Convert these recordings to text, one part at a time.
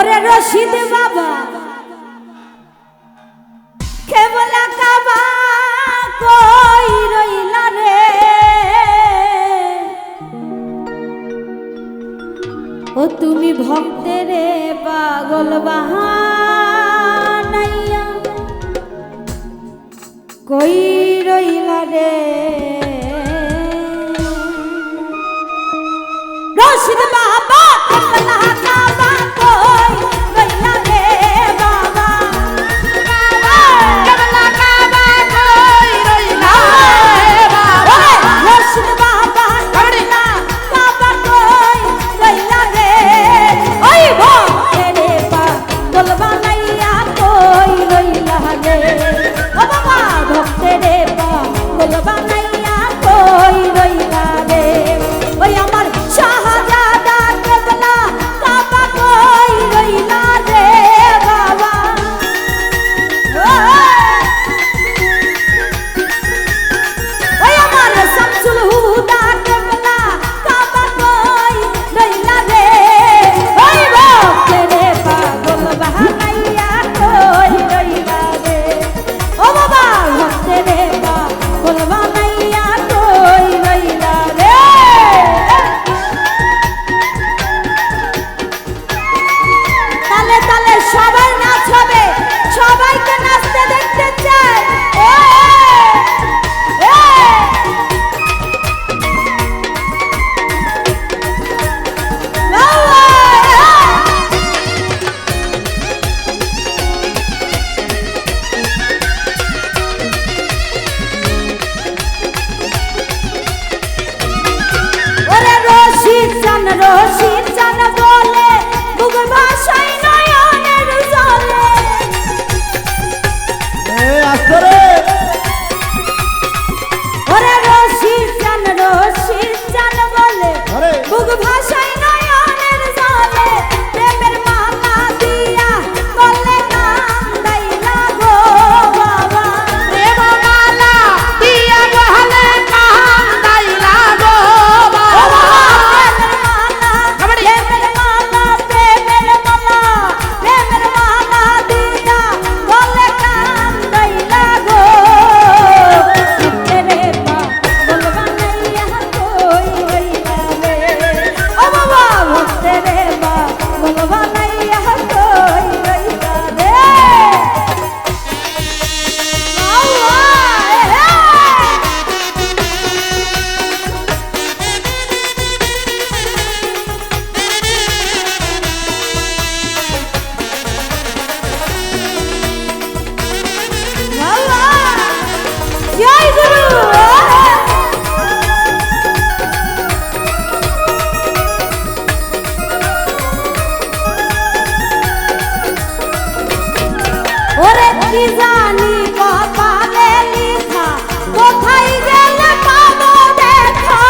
ওরে রশিদ বাবা কেবলা কাবা কই রইলা রে ও তুমি ভক্তের পাগল বাহানাইয়া কই রইলা রে রশিদ বাবা কেবলা কাবা কই রইলা রে বাবা কেবলা কাবা কই রইলা রে বাবা রশিদ বাবা কেবলা কাবা কই রইলা রে ওই ভক্তের পাগল বানাইয়া কই রইলা রে ও বাবা ভক্তের পাগল বানাইয়া কই রইলা রে ওই আমার শাহজাদা কেবলা কাবা কই রইলা রে বাবা ওই আমার শামসুল হুদা কেবলা কাবা কই রইলা রে ওই ভক্তের পাগল বানাইয়া কই রইলা রে ও বাবা ভক্তের পাগল বানাইয়া কই রইলা রে তালে তালে সবাই নাচ হবে সবাইকে নাচতে দেখতে চাই ওরে রশিদ চান বলে বুক ভাষায় নয়নের জলে ওরে রশিদ চান বলে বুক ভাষায় নয়নের জলে প্রেমের মালা দিয়া বলে কান্দাইলা গো বাবা প্রেম মালা দিয়া বলে কান্দাইলা গো বাবা প্রেমের মালা দিয়া বলে কান্দাইলা গো তেরে পাগল বানাইয়া কই রইলা রে ও বাবা ভক্তেরে পাগল বানাইয়া কই রইলা রে জয় গুরু ওরে কি জানি কপালে লিখা কোথায় গেলে পাবো দেখা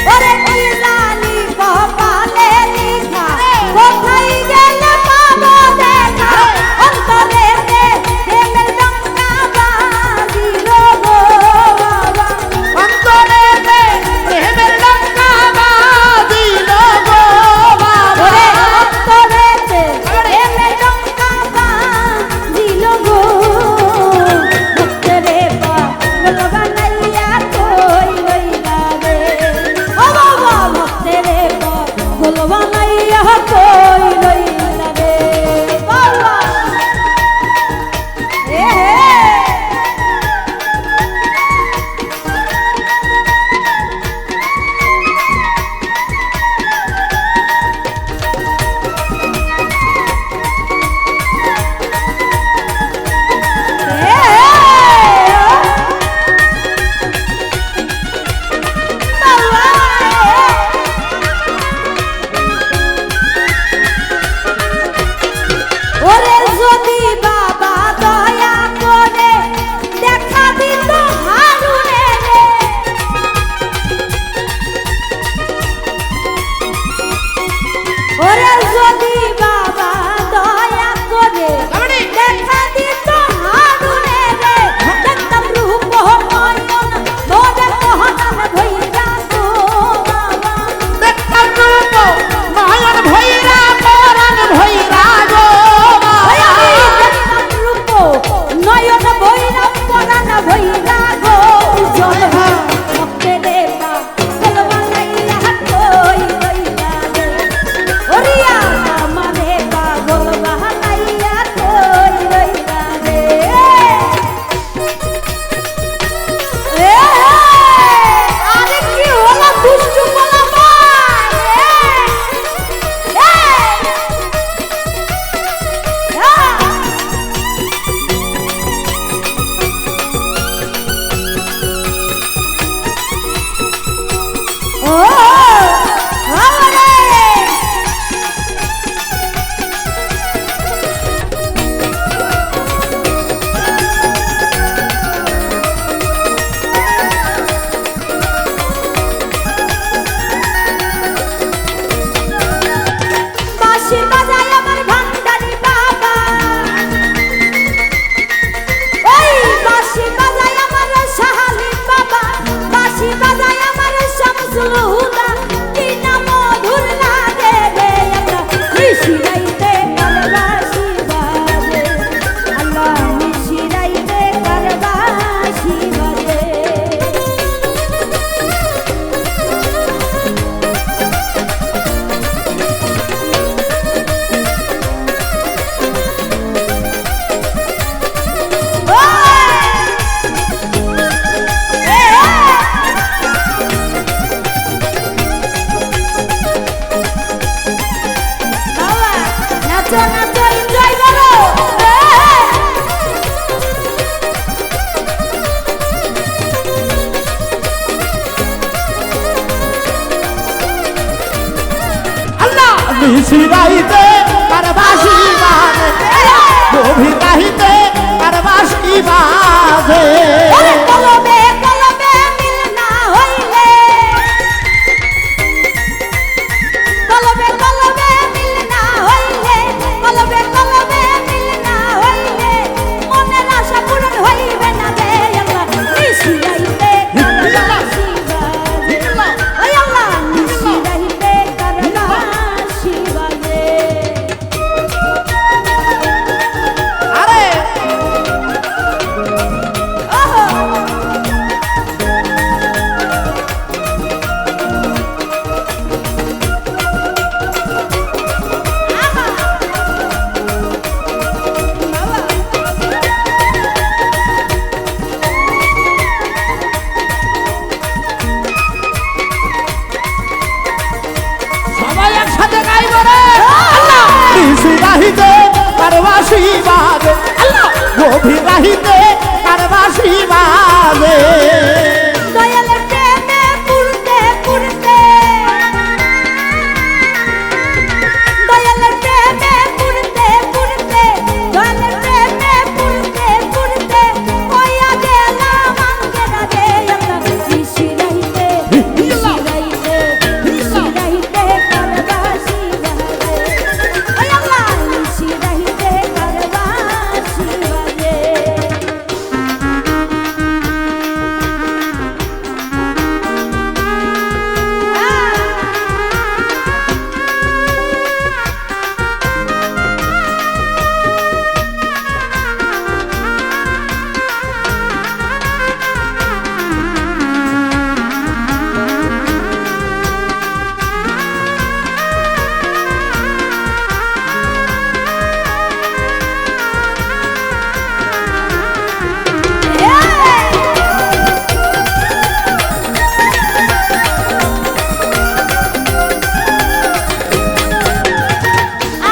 ওরে কি জানি কপালে লিখা কোথায় গেলে পাবো দেখা অন্তরে প্রেমের ডঙ্কা বাজিল গো বাবা অন্তরে প্রেমের ডঙ্কা বাজিল গো বাবা ওরে নাচো নাচো এনজয় করো আল্লাহ নিশি রাইতে কার বাঁশি বাজে গভীর রাইতে কার বাঁশি বাজে কলবে কলবে মিল না হইলে কলবে কলবে মিল না হইলে কলবে কলবে মিল না হইলে মনের আশা পূরণ হইবে না রে আল্লাহ নিশি রাইতে কারবাসি বাজে ওই আল্লাহ নিশি রাইতে কারবাসি বাজে আরে সবাই একসাথে গাইব রে আল্লাহ নিশি রাইতে কার বাঁশি বাজে আল্লাহ গভীর রাইতে কার বাঁশি বাজে দয়ালের প্রেমে পুরতে পুরতে দয়ালের প্রেমে পুরতে পুরতে দয়ালের প্রেমে পুরতে পুরতে কইয়া গেলাম আঙ্গেরা রে আল্লাহ নিশি রাইতে কারবাসি বাজে ওই আল্লাহ নিশি রাইতে কারবাসি বাজে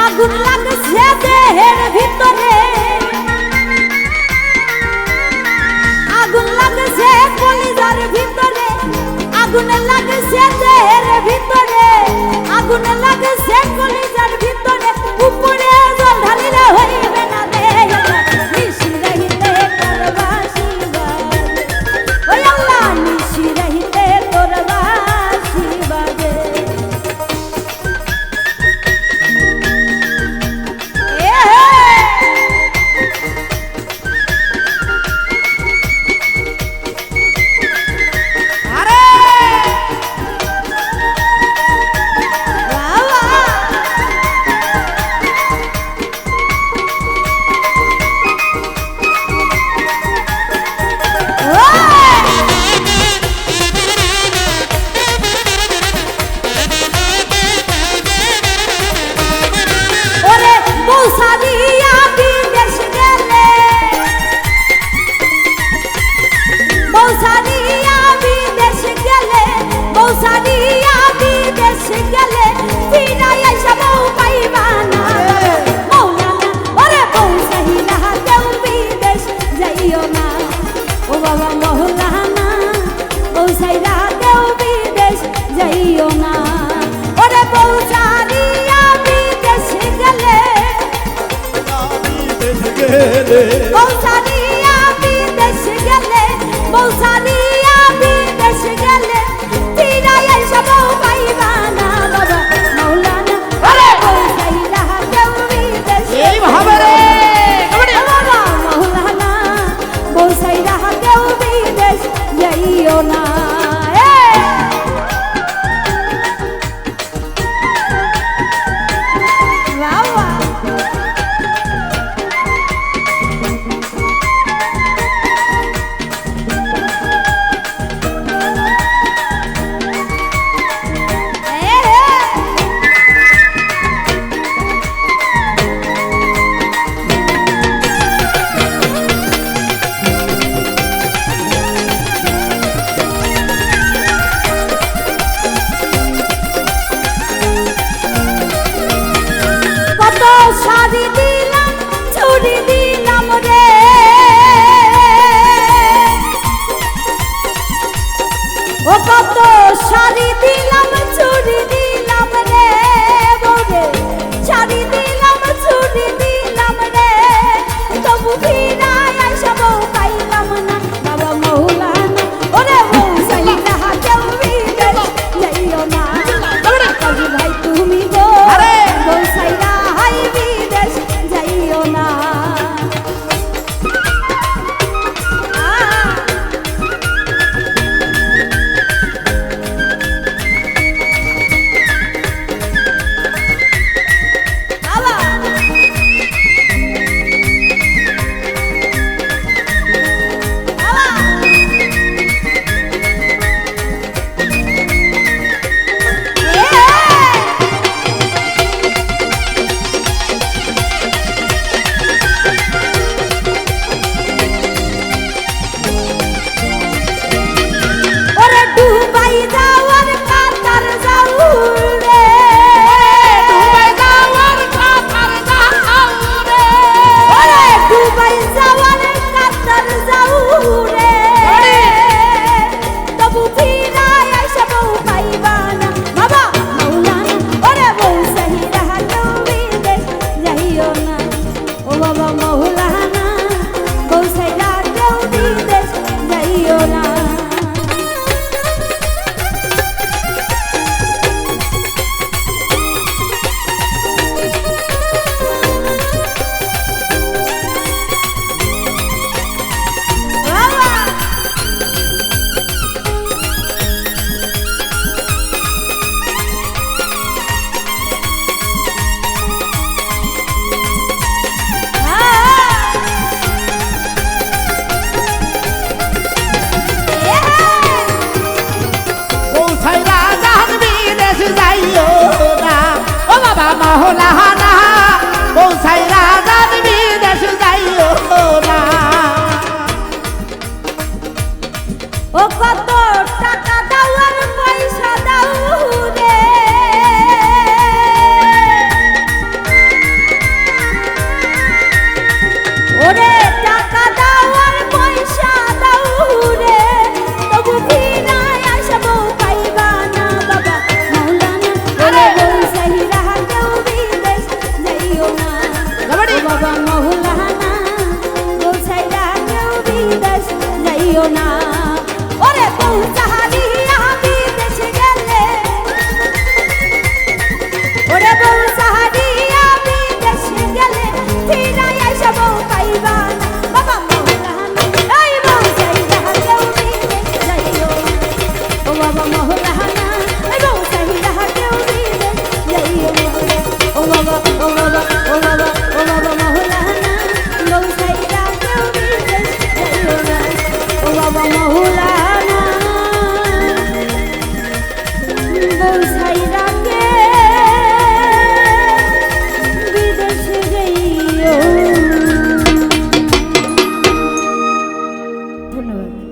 আগুন লাগছে দেহের ভিতরে আগুন লাগছে কলিজার ভিতরে আগুন লাগছে দেহের ভিতরে আগুন লাগছে কলিজার ভিতরে উপরে জল ঢালিলে হইবে না রে নিশি রাইতে কারবাসি বাজে ওই আল্লাহ নিশি রাইতে কারবাসি বাজে আরে ওরে বৌসারিয়া বিদেশ গেলে বৌসারিয়া বিদেশ গেলে বৌসারিয়া বিদেশ গেলে ফিরাই আইসা বউ পাইবা না মৌলানা ওরে বৌসাহিরা কেউ বিদেশ যাইও না ও বাবা মৌলানা বৌসাহিরা কেউ বিদেশ যাইও না ওরে বৌসারিয়া বিদেশ গেলে বৌসারিয়া বিদেশ গেলে বৌসারিয়া বিদেশ গেলে ফিরাই আইসা বউ পাইবা না বাবা মৌলানা আরে বৌসাইরা কেউ বিদেশ এইভাবে রে বাবা মৌলানা বৌসাইরা কেউ বিদেশ যাইও না বাবা মহলানা পৌঁছাই রাজার বিদেশ যাইও না। ও কত টাকা দাও আর পয়সা দাও রে, ওরে টাকা দাও আর পয়সা দাও রে, তবু ফিরায় আসবো পাইবা না বাবা মাওলানা। ওরে বলছাই রাহা কেউ বিদেশ যাইও না, ও বাবা মাওলানা বলছাই রাহা কেউ বিদেশ যাইও না। ওরে বউসাহারিয়া বিদেশ গেলে, ওরে বউসাহারিয়া বিদেশ গেলে ফিরাই আসবো পাইবা না বাবা মাওলানা। এই বউসাইরা কেউ বিদেশ যাইও না, ও বাবা মাওলানা। এই বউসাইরা কেউ বিদেশ যাইও না, ও বাবা ও বাবা ও বাবা ও বাবা মাওলানা। বউসাইরা কেউ বিদেশ যাইও না, ও বাবা মাওলানা। বউসাইরাকে বিদেশে যাইও। ধন্যবাদ।